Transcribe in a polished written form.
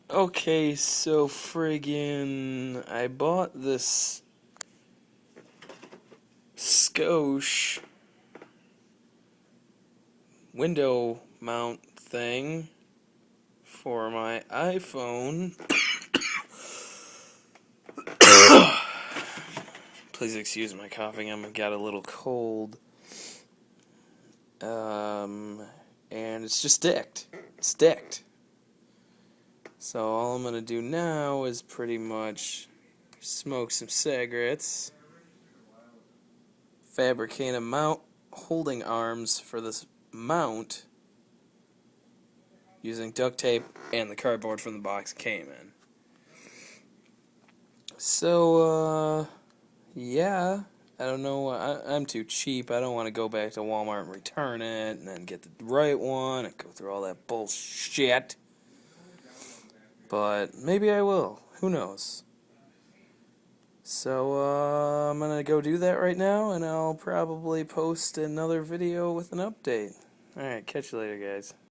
Okay, so friggin' I bought this skosh window mount thing for my iPhone. Please excuse my coughing, I've got a little cold. And it's just sticked. It's sticked. So all I'm gonna do now is pretty much smoke some cigarettes, fabricate a mount holding arms for this mount using duct tape and the cardboard from the box it came in. So, yeah, I don't know, I'm too cheap. I don't want to go back to Walmart and return it and then get the right one and go through all that bullshit. But maybe I will. Who knows? So, I'm gonna go do that right now, and I'll probably post another video with an update. Alright, catch you later, guys.